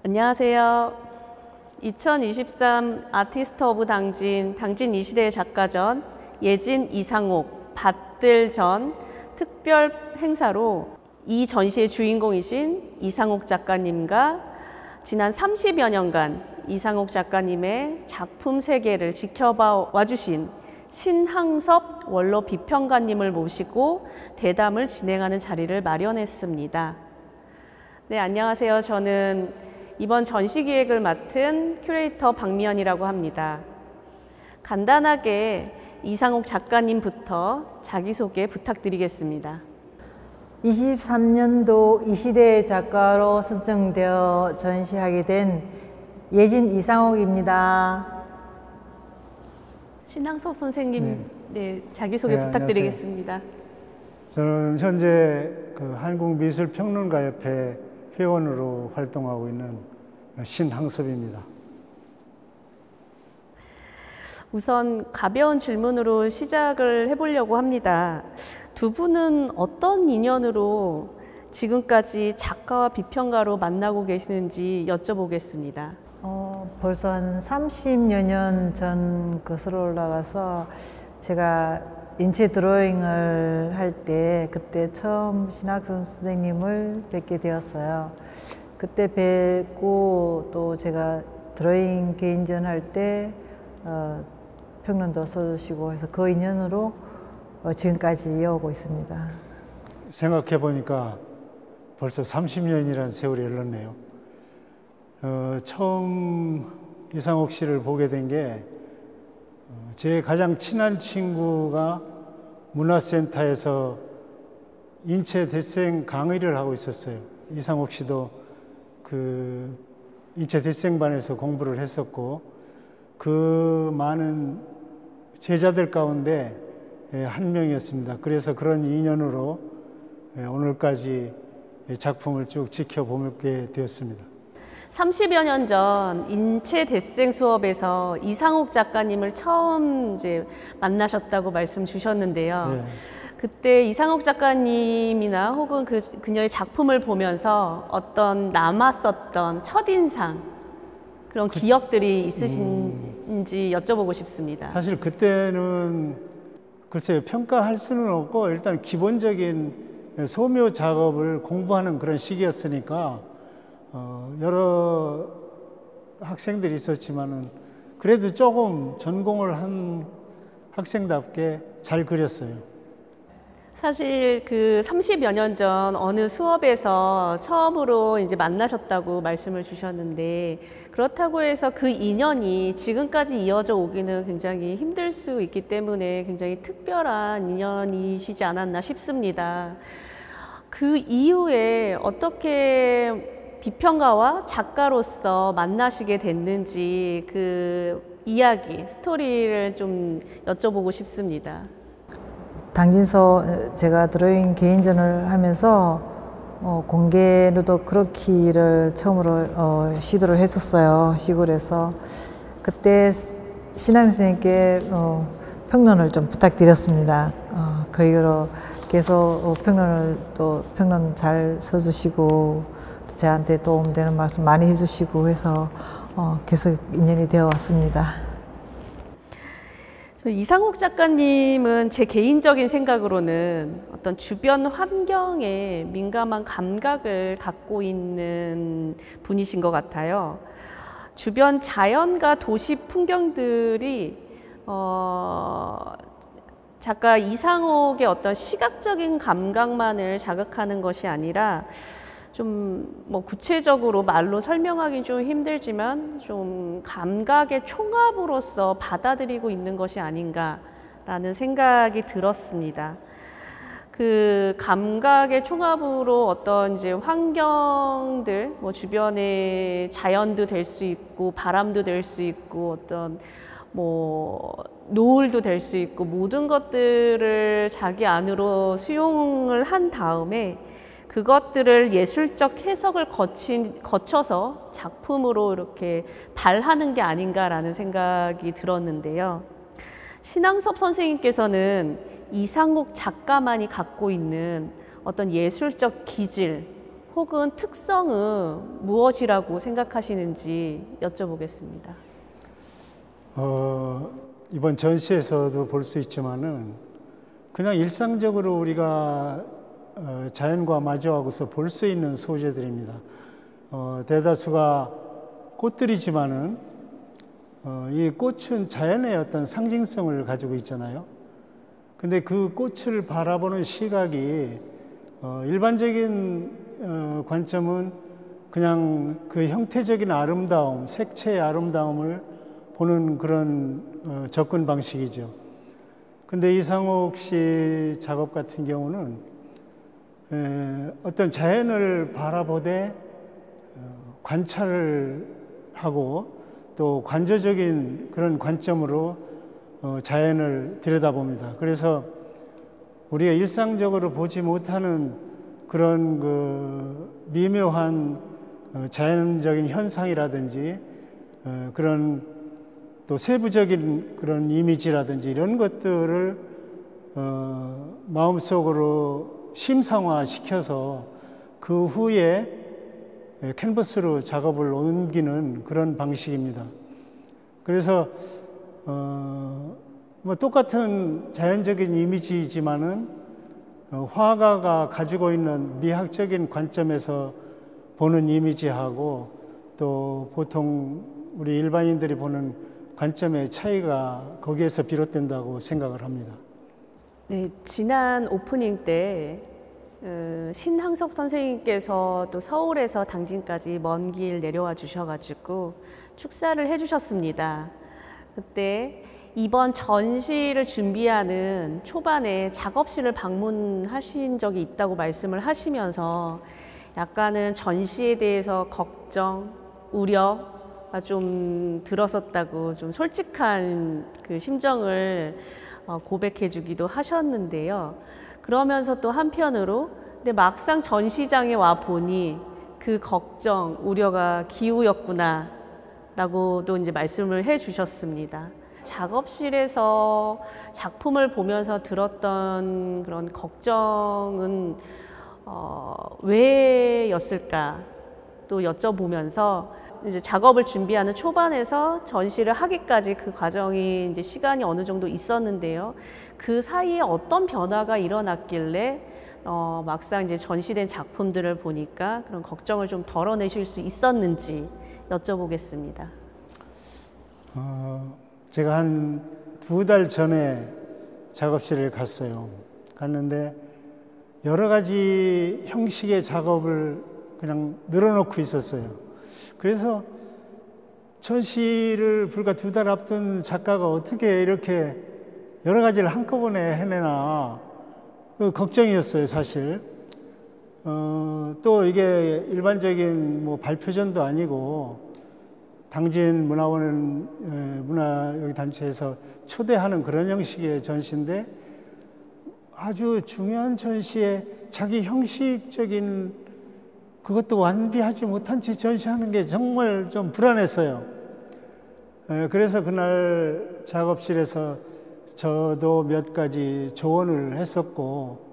안녕하세요. 2023 아티스트 오브 당진 이 시대의 작가전 예진 이상옥 밭들전 특별 행사로 이 전시의 주인공이신 이상옥 작가님과 지난 30여 년간 이상옥 작가님의 작품 세계를 지켜봐 와주신 신항섭 원로 비평가님을 모시고 대담을 진행하는 자리를 마련했습니다. 네, 안녕하세요. 저는 이번 전시 기획을 맡은 큐레이터 박미연이라고 합니다. 간단하게 이상옥 작가님부터 자기소개 부탁드리겠습니다. 23년도 이 시대의 작가로 선정되어 전시하게 된 예진 이상옥입니다. 신항섭 선생님, 네, 자기소개 부탁드리겠습니다. 안녕하세요. 저는 현재 한국미술평론가협회 회원으로 활동하고 있는 신항섭입니다. 우선 가벼운 질문으로 시작을 해보려고 합니다. 두 분은 어떤 인연으로 지금까지 작가와 비평가로 만나고 계시는지 여쭤보겠습니다. 벌써 한 30여 년 전 거슬러 올라가서 제가 인체 드로잉을 할 때 그때 처음 신학섭 선생님을 뵙게 되었어요. 그때 뵙고 또 제가 드로잉 개인전 할 때 평론도 써주시고 해서 그 인연으로 지금까지 이어오고 있습니다. 생각해 보니까 벌써 30년이라는 세월이 흘렀네요. 처음 이상옥 씨를 보게 된 게 제 가장 친한 친구가 문화센터에서 인체 대생 강의를 하고 있었어요. 이상옥 씨도 그 인체 대생반에서 공부를 했었고 그 많은 제자들 가운데 한 명이었습니다. 그래서 그런 인연으로 오늘까지 작품을 쭉 지켜보게 되었습니다. 30여 년 전 인체 대생 수업에서 이상옥 작가님을 처음 만나셨다고 말씀 주셨는데요. 네. 그때 이상옥 작가님이나 혹은 그녀의 작품을 보면서 어떤 남았었던 첫인상, 그런 기억들이 있으신지 여쭤보고 싶습니다. 사실 그때는 글쎄요, 평가할 수는 없고 일단 기본적인 소묘 작업을 공부하는 그런 시기였으니까 여러 학생들이 있었지만은 그래도 조금 전공을 한 학생답게 잘 그렸어요. 사실 그 30여 년 전 어느 수업에서 처음으로 만나셨다고 말씀을 주셨는데, 그렇다고 해서 그 인연이 지금까지 이어져 오기는 굉장히 힘들 수 있기 때문에 굉장히 특별한 인연이시지 않았나 싶습니다. 그 이후에 어떻게 비평가와 작가로서 만나시게 됐는지 그 이야기, 스토리를 좀 여쭤보고 싶습니다. 당진서 제가 드로잉 개인전을 하면서 공개 루도크로키를 처음으로 시도를 했었어요. 시골에서. 그때 신학 선생님께 평론을 좀 부탁드렸습니다. 그 이후로 계속 평론 잘 써주시고 저한테 도움되는 말씀 많이 해주시고 해서 계속 인연이 되어 왔습니다. 이상옥 작가님은 제 개인적인 생각으로는 어떤 주변 환경에 민감한 감각을 갖고 있는 분이신 것 같아요. 주변 자연과 도시 풍경들이 작가 이상옥의 어떤 시각적인 감각만을 자극하는 것이 아니라 좀 구체적으로 말로 설명하기 좀 힘들지만 좀 감각의 총합으로서 받아들이고 있는 것이 아닌가라는 생각이 들었습니다. 그 감각의 총합으로 어떤 환경들, 주변의 자연도 될 수 있고 바람도 될 수 있고 어떤 노을도 될 수 있고 모든 것들을 자기 안으로 수용을 한 다음에 그것들을 예술적 해석을 거쳐서 작품으로 이렇게 발하는 게 아닌가라는 생각이 들었는데요. 신항섭 선생님께서는 이상옥 작가만이 갖고 있는 어떤 예술적 기질 혹은 특성은 무엇이라고 생각하시는지 여쭤보겠습니다. 이번 전시에서도 볼 수 있지만은 그냥 일상적으로 우리가 자연과 마주하고서 볼 수 있는 소재들입니다. 대다수가 꽃들이지만은 이 꽃은 자연의 어떤 상징성을 가지고 있잖아요. 근데 그 꽃을 바라보는 시각이 일반적인 관점은 그냥 그 형태적인 아름다움, 색채의 아름다움을 보는 그런 접근 방식이죠. 근데 이상옥 씨 작업 같은 경우는 어떤 자연을 바라보되 관찰을 하고 또 관조적인 그런 관점으로 자연을 들여다봅니다. 그래서 우리가 일상적으로 보지 못하는 그런 그 미묘한 자연적인 현상이라든지 그런 또 세부적인 그런 이미지라든지 이런 것들을 마음속으로 심상화시켜서 그 후에 캔버스로 작업을 옮기는 그런 방식입니다. 그래서 뭐 똑같은 자연적인 이미지이지만은 화가가 가지고 있는 미학적인 관점에서 보는 이미지하고 또 보통 우리 일반인들이 보는 관점의 차이가 거기에서 비롯된다고 생각을 합니다. 네, 지난 오프닝 때 신항석 선생님께서 또 서울에서 당진까지 먼 길 내려와 주셔가지고 축사를 해주셨습니다. 그때 이번 전시를 준비하는 초반에 작업실을 방문하신 적이 있다고 말씀을 하시면서 약간은 전시에 대해서 걱정, 우려가 좀 들었었다고 좀 솔직한 그 심정을 고백해 주기도 하셨는데요. 그러면서 또 한편으로 근데 막상 전시장에 와 보니 그 걱정, 우려가 기우였구나 라고도 이제 말씀을 해 주셨습니다. 작업실에서 작품을 보면서 들었던 그런 걱정은 왜였을까 또 여쭤보면서 이제 작업을 준비하는 초반에서 전시를 하기까지 그 과정이 이제 시간이 어느 정도 있었는데요. 그 사이에 어떤 변화가 일어났길래 막상 이제 전시된 작품들을 보니까 그런 걱정을 좀 덜어내실 수 있었는지 여쭤보겠습니다. 제가 한 2달 전에 작업실을 갔어요. 갔는데 여러 가지 형식의 작업을 그냥 늘어놓고 있었어요. 그래서 전시를 불과 2달 앞둔 작가가 어떻게 이렇게 여러 가지를 한꺼번에 해내나 그 걱정이었어요, 사실. 또 이게 일반적인 뭐 발표전도 아니고 당진 문화원 문화여기단체에서 초대하는 그런 형식의 전시인데 아주 중요한 전시에 자기 형식적인 그것도 완비하지 못한 채 전시하는 게 정말 좀 불안했어요. 그래서 그날 작업실에서 저도 몇 가지 조언을 했었고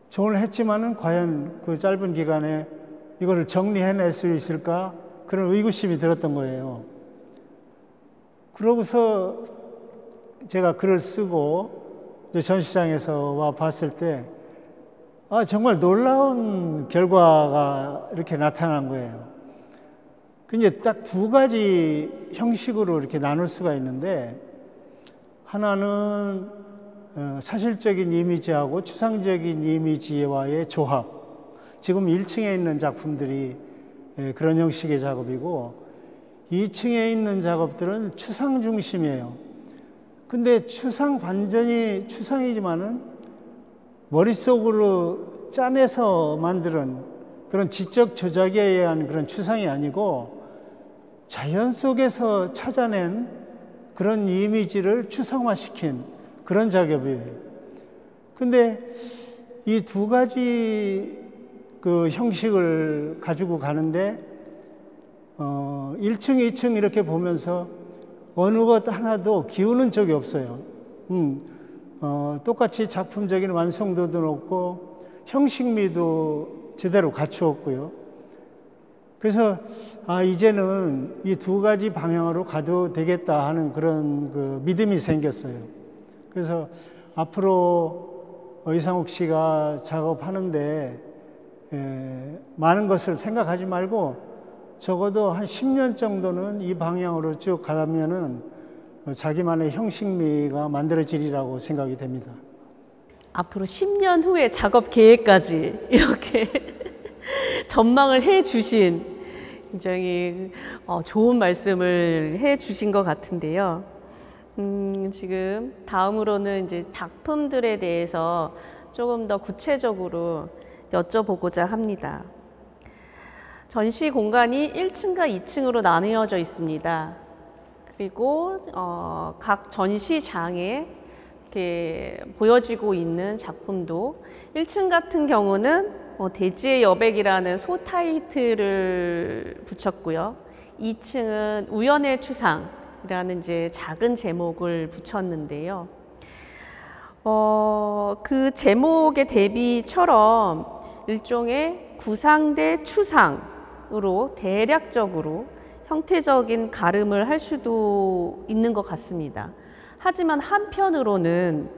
조언을 했지만은 과연 그 짧은 기간에 이거를 정리해낼 수 있을까? 그런 의구심이 들었던 거예요. 그러고서 제가 글을 쓰고 전시장에서 와 봤을 때 정말 놀라운 결과가 이렇게 나타난 거예요. 근데 딱 2가지 형식으로 이렇게 나눌 수가 있는데 하나는 사실적인 이미지하고 추상적인 이미지와의 조합. 지금 1층에 있는 작품들이 그런 형식의 작업이고 2층에 있는 작업들은 추상 중심이에요. 근데 완전히 추상이지만은 머릿속으로 짜내서 만드는 그런 지적 조작에 의한 그런 추상이 아니고 자연 속에서 찾아낸 그런 이미지를 추상화시킨 그런 작업이에요. 근데 이 2가지 그 형식을 가지고 가는데 1층, 2층 이렇게 보면서 어느 것 하나도 기우는 적이 없어요. 똑같이 작품적인 완성도도 높고 형식미도 제대로 갖추었고요. 그래서 이제는 이 두 가지 방향으로 가도 되겠다 하는 그런 그 믿음이 생겼어요. 그래서 앞으로 이상욱 씨가 작업하는데 많은 것을 생각하지 말고 적어도 한 10년 정도는 이 방향으로 쭉 가면은 자기만의 형식미가 만들어지리라고 생각이 됩니다. 앞으로 10년 후에 작업 계획까지 이렇게 전망을 해 주신 굉장히 좋은 말씀을 해 주신 것 같은데요. 지금 다음으로는 이제 작품들에 대해서 조금 더 구체적으로 여쭤보고자 합니다. 전시 공간이 1층과 2층으로 나뉘어져 있습니다. 그리고 각 전시장에 이렇게 보여지고 있는 작품도 1층 같은 경우는 대지의 여백이라는 소 타이틀을 붙였고요. 2층은 우연의 추상이라는 이제 작은 제목을 붙였는데요. 그 제목의 대비처럼 일종의 구상 대 추상으로 대략적으로 형태적인 가름을 할 수도 있는 것 같습니다. 하지만 한편으로는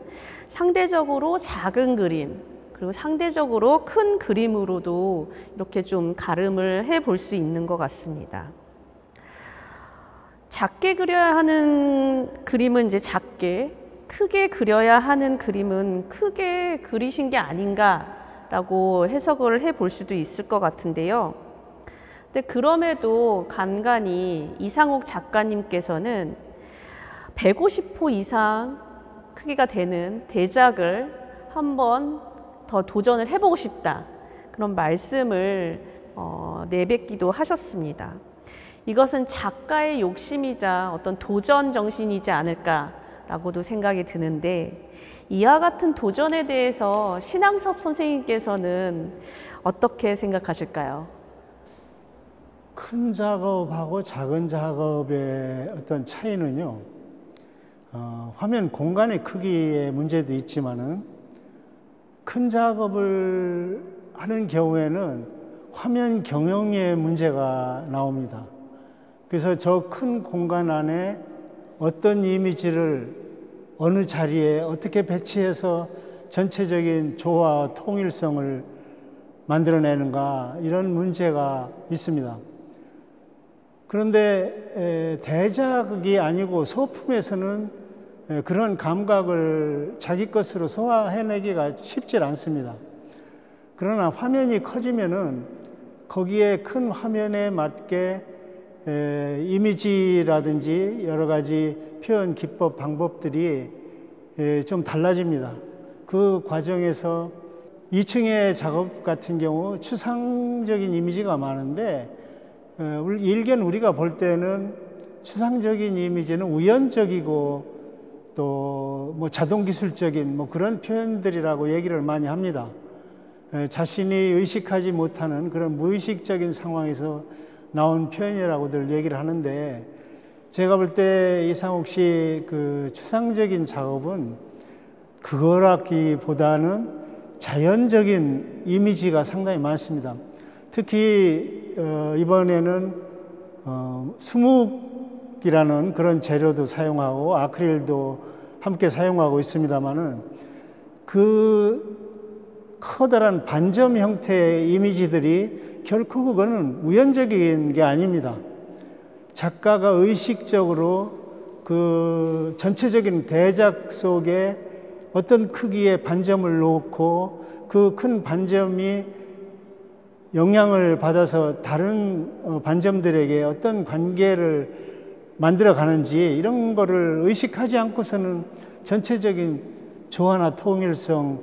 상대적으로 작은 그림, 그리고 상대적으로 큰 그림으로도 이렇게 좀 가름을 해 볼 수 있는 것 같습니다. 작게 그려야 하는 그림은 이제 작게, 크게 그려야 하는 그림은 크게 그리신 게 아닌가라고 해석을 해 볼 수도 있을 것 같은데요. 근데 그럼에도 간간히 이상욱 작가님께서는 150호 이상 크기가 되는 대작을 한번 더 도전을 해보고 싶다, 그런 말씀을 내뱉기도 하셨습니다. 이것은 작가의 욕심이자 어떤 도전 정신이지 않을까라고도 생각이 드는데, 이와 같은 도전에 대해서 신앙섭 선생님께서는 어떻게 생각하실까요? 큰 작업하고 작은 작업의 어떤 차이는요, 화면 공간의 크기의 문제도 있지만은 큰 작업을 하는 경우에는 화면 경영의 문제가 나옵니다. 그래서 저 큰 공간 안에 어떤 이미지를 어느 자리에 어떻게 배치해서 전체적인 조화와 통일성을 만들어내는가, 이런 문제가 있습니다. 그런데 대작이 아니고 소품에서는 그런 감각을 자기 것으로 소화해내기가 쉽지 않습니다. 그러나 화면이 커지면은 거기에 큰 화면에 맞게 이미지라든지 여러 가지 표현 기법, 방법들이 좀 달라집니다. 그 과정에서 2층의 작업 같은 경우 추상적인 이미지가 많은데, 일견 우리가 볼 때는 추상적인 이미지는 우연적이고 또 뭐 자동기술적인 뭐 그런 표현들이라고 얘기를 많이 합니다. 자신이 의식하지 못하는 그런 무의식적인 상황에서 나온 표현이라고들 얘기를 하는데, 제가 볼 때 이상욱 씨 그 추상적인 작업은 그거라기보다는 자연적인 이미지가 상당히 많습니다. 특히 이번에는 수묵이라는 그런 재료도 사용하고 아크릴도 함께 사용하고 있습니다만은, 그 커다란 반점 형태의 이미지들이 결코 그거는 우연적인 게 아닙니다. 작가가 의식적으로 그 전체적인 대작 속에 어떤 크기의 반점을 놓고 그 큰 반점이 영향을 받아서 다른 반점들에게 어떤 관계를 만들어 가는지, 이런 거를 의식하지 않고서는 전체적인 조화나 통일성,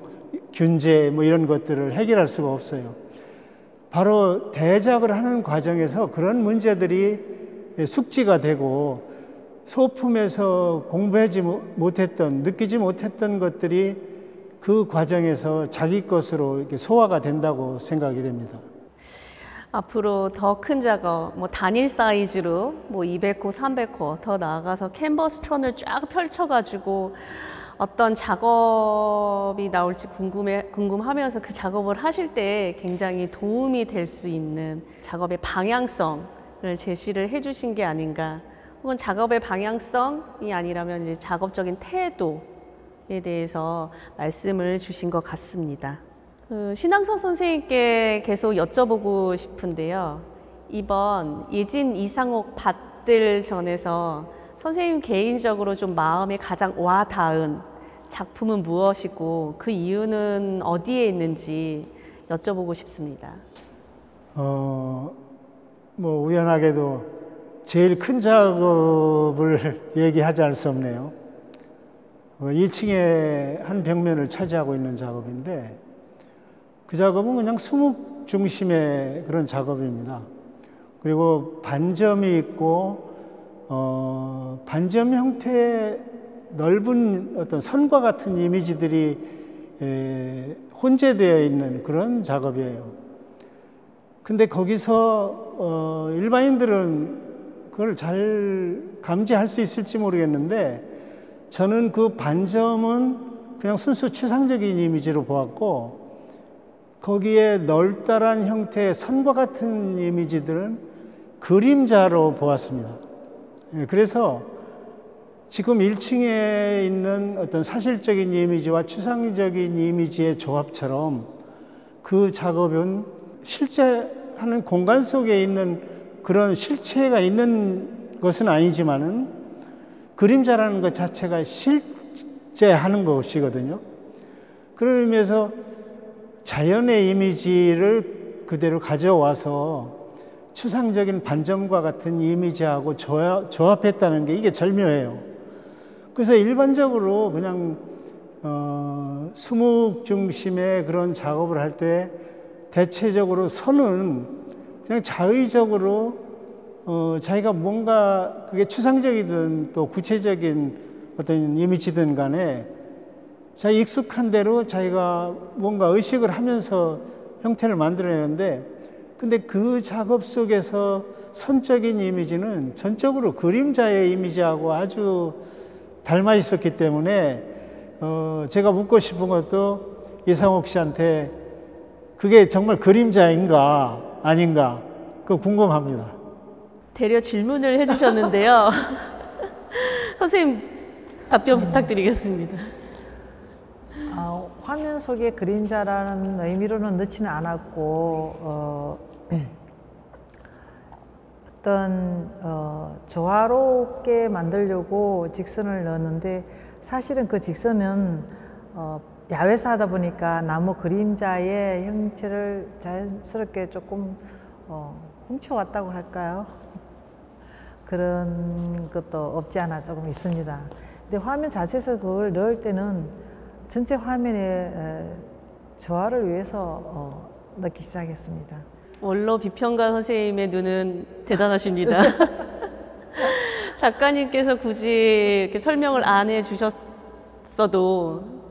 균제 뭐 이런 것들을 해결할 수가 없어요. 바로 대작을 하는 과정에서 그런 문제들이 숙지가 되고 소품에서 공부하지 못했던, 느끼지 못했던 것들이 그 과정에서 자기 것으로 이렇게 소화가 된다고 생각이 됩니다. 앞으로 더 큰 작업, 뭐 단일 사이즈로 뭐 200호, 300호 더 나아가서 캔버스 천을 쫙 펼쳐가지고 어떤 작업이 나올지 궁금하면서 그 작업을 하실 때 굉장히 도움이 될 수 있는 작업의 방향성을 제시를 해주신 게 아닌가. 혹은 작업의 방향성이 아니라면 이제 작업적인 태도에 대해서 말씀을 주신 것 같습니다. 신앙서 선생님께 계속 여쭤보고 싶은데요. 이번 예진 이상옥 밭들 전에서 선생님 개인적으로 좀 마음에 가장 와닿은 작품은 무엇이고 그 이유는 어디에 있는지 여쭤보고 싶습니다. 뭐 우연하게도 제일 큰 작업을 얘기하지 않을 수 없네요. 2층에 한 벽면을 차지하고 있는 작업인데 그 작업은 그냥 수묵 중심의 그런 작업입니다. 그리고 반점이 있고 반점 형태의 넓은 어떤 선과 같은 이미지들이 혼재되어 있는 그런 작업이에요. 근데 거기서 일반인들은 그걸 잘 감지할 수 있을지 모르겠는데 저는 그 반점은 그냥 순수 추상적인 이미지로 보았고 거기에 널따란 형태의 선과 같은 이미지들은 그림자로 보았습니다. 그래서 지금 1층에 있는 어떤 사실적인 이미지와 추상적인 이미지의 조합처럼 그 작업은 실제 하는 공간 속에 있는 그런 실체가 있는 것은 아니지만은 그림자라는 것 자체가 실제하는 것이거든요. 그런 의미에서 자연의 이미지를 그대로 가져와서 추상적인 반점과 같은 이미지하고 조합했다는 게 이게 절묘해요. 그래서 일반적으로 그냥 수묵 중심의 그런 작업을 할 때 대체적으로 선은 그냥 자의적으로 자기가 뭔가 그게 추상적이든 또 구체적인 어떤 이미지든 간에 자기 익숙한 대로 자기가 뭔가 의식을 하면서 형태를 만들어내는데 근데 그 작업 속에서 선적인 이미지는 전적으로 그림자의 이미지하고 아주 닮아 있었기 때문에 제가 묻고 싶은 것도 이상옥 씨한테 그게 정말 그림자인가 아닌가 그거 궁금합니다. 대려 질문을 해주셨는데요. 선생님 답변 부탁드리겠습니다. 화면 속에 그림자라는 의미로는 넣지는 않았고 어떤 조화롭게 만들려고 직선을 넣었는데 사실은 그 직선은 야외에서 하다 보니까 나무 그림자의 형체를 자연스럽게 조금 훔쳐왔다고 할까요? 그런 것도 없지 않아 조금 있습니다. 근데 화면 자체에서 그걸 넣을 때는 전체 화면의 조화를 위해서 넣기 시작했습니다. 원로 비평가 선생님의 눈은 대단하십니다. 작가님께서 굳이 이렇게 설명을 안 해주셨어도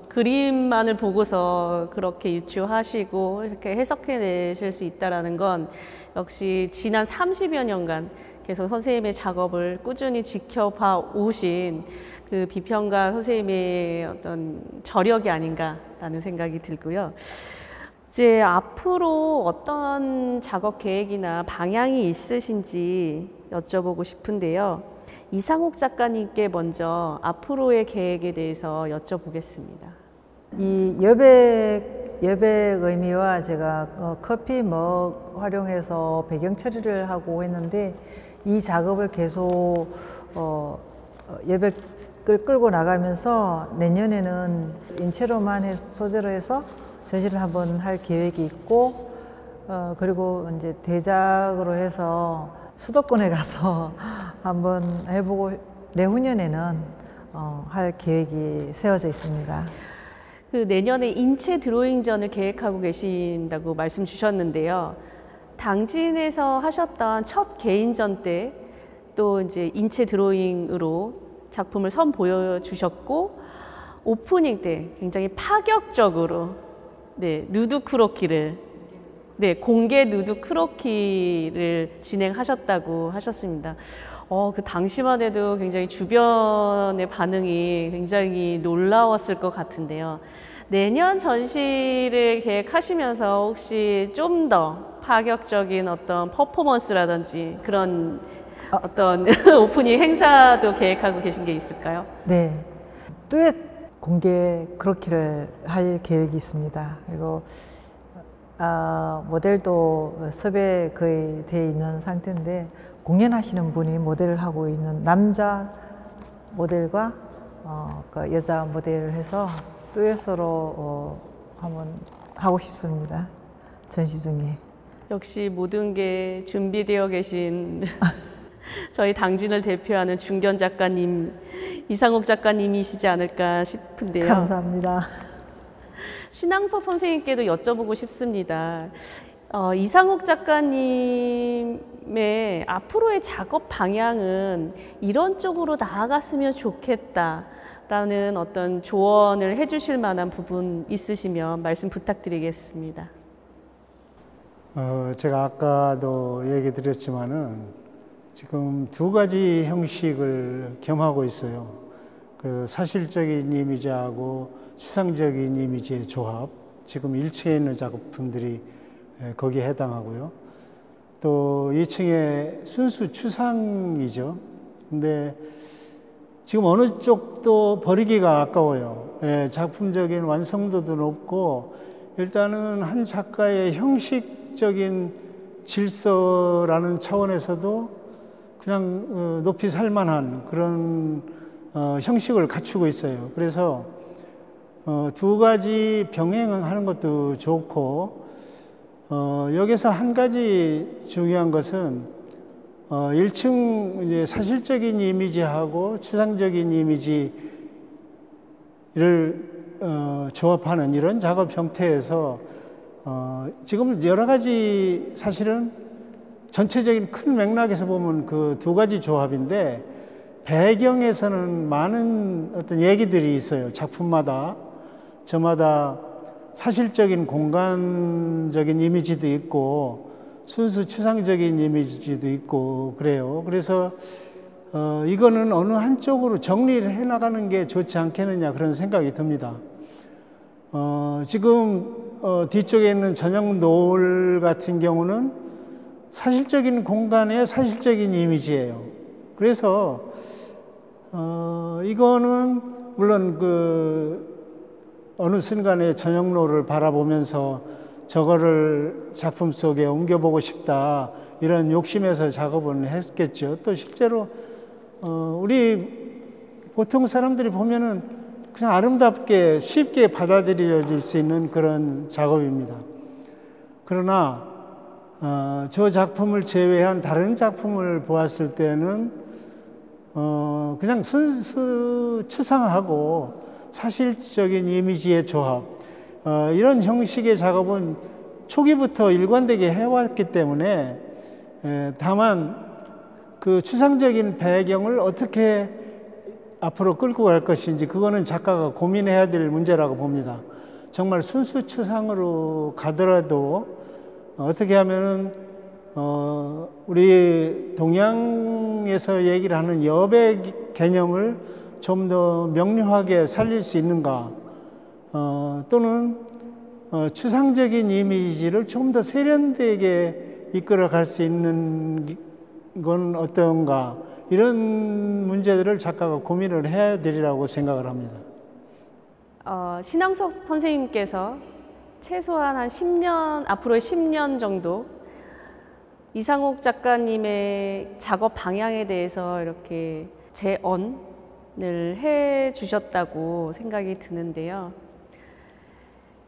그림만을 보고서 그렇게 유추하시고 이렇게 해석해내실 수 있다는 건 역시 지난 30여 년간 계속 선생님의 작업을 꾸준히 지켜봐 오신 그 비평가 선생님의 어떤 저력이 아닌가라는 생각이 들고요. 이제 앞으로 어떤 작업 계획이나 방향이 있으신지 여쭤보고 싶은데요. 이상옥 작가님께 먼저 앞으로의 계획에 대해서 여쭤보겠습니다. 이 여백 의미와 제가 커피 먹 활용해서 배경 처리를 하고 했는데 이 작업을 계속 여백을 끌고 나가면서 내년에는 인체로만 소재로 해서 전시를 한번 할 계획이 있고 그리고 이제 대작으로 해서 수도권에 가서 한번 해보고 내후년에는 할 계획이 세워져 있습니다. 그 내년에 인체 드로잉전을 계획하고 계신다고 말씀 주셨는데요. 당진에서 하셨던 첫 개인전 때 또 이제 인체 드로잉으로 작품을 보여주셨고 오프닝 때 굉장히 파격적으로 누드 크로키를 공개 누드 크로키를 진행하셨다고 하셨습니다. 그 당시만 해도 굉장히 주변의 반응이 굉장히 놀라웠을 것 같은데요. 내년 전시를 계획하시면서 혹시 좀 더 파격적인 어떤 퍼포먼스라든지 그런 어떤 오프닝 행사도 계획하고 계신 게 있을까요? 네, 듀엣 공개 크로키를 할 계획이 있습니다. 그리고 모델도 섭외 거의 돼 있는 상태인데 공연하시는 분이 모델을 하고 있는 남자 모델과 그 여자 모델을 해서 듀엣으로 한번 하고 싶습니다. 전시 중에. 역시 모든 게 준비되어 계신 저희 당진을 대표하는 중견 작가님, 이상옥 작가님이시지 않을까 싶은데요. 감사합니다. 신앙섭 선생님께도 여쭤보고 싶습니다. 이상옥 작가님의 앞으로의 작업 방향은 이런 쪽으로 나아갔으면 좋겠다라는 어떤 조언을 해주실 만한 부분 있으시면 말씀 부탁드리겠습니다. 제가 아까도 얘기 드렸지만은 지금 두 가지 형식을 겸하고 있어요. 그 사실적인 이미지하고 추상적인 이미지의 조합, 지금 1층에 있는 작품들이 거기에 해당하고요. 또 2층에 순수 추상이죠. 근데 지금 어느 쪽도 버리기가 아까워요. 작품적인 완성도도 높고 일단은 한 작가의 형식적인 질서라는 차원에서도 그냥 높이 살만한 그런 형식을 갖추고 있어요. 그래서 두 가지 병행하는 것도 좋고 여기서 한 가지 중요한 것은 1층 이제 사실적인 이미지하고 추상적인 이미지를 조합하는 이런 작업 형태에서 지금 여러 가지 사실은 전체적인 큰 맥락에서 보면 그 두 가지 조합인데 배경에서는 많은 어떤 얘기들이 있어요. 작품마다 저마다 사실적인 공간적인 이미지도 있고 순수 추상적인 이미지도 있고 그래요. 그래서 이거는 어느 한쪽으로 정리를 해나가는 게 좋지 않겠느냐 그런 생각이 듭니다. 지금 뒤쪽에 있는 전형 노을 같은 경우는 사실적인 공간의 사실적인 이미지예요. 그래서 이거는 물론 그 어느 순간에 전형 노을을 바라보면서 저거를 작품 속에 옮겨보고 싶다 이런 욕심에서 작업을 했겠죠. 또 실제로 우리 보통 사람들이 보면은 그냥 아름답게 쉽게 받아들여질 수 있는 그런 작업입니다. 그러나 저 작품을 제외한 다른 작품을 보았을 때는 그냥 순수 추상하고 사실적인 이미지의 조합 이런 형식의 작업은 초기부터 일관되게 해왔기 때문에 다만 그 추상적인 배경을 어떻게 앞으로 끌고 갈 것인지 그거는 작가가 고민해야 될 문제라고 봅니다. 정말 순수 추상으로 가더라도 어떻게 하면은 우리 동양에서 얘기를 하는 여백 개념을 좀 더 명료하게 살릴 수 있는가 또는 추상적인 이미지를 좀 더 세련되게 이끌어 갈 수 있는 건 어떤가 이런 문제들을 작가가 고민을 해야 되리라고 생각을 합니다. 신앙섭 선생님께서 최소한 한 10년, 앞으로의 10년 정도 이상옥 작가님의 작업 방향에 대해서 이렇게 재언을 해 주셨다고 생각이 드는데요.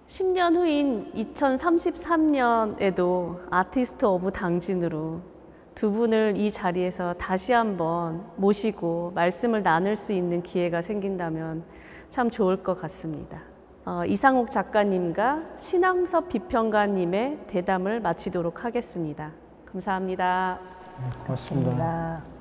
10년 후인 2033년에도 아티스트 오브 당진으로 두 분을 이 자리에서 다시 한번 모시고 말씀을 나눌 수 있는 기회가 생긴다면 참 좋을 것 같습니다. 이상옥 작가님과 신앙섭 비평가님의 대담을 마치도록 하겠습니다. 감사합니다. 네, 고맙습니다. 감사합니다.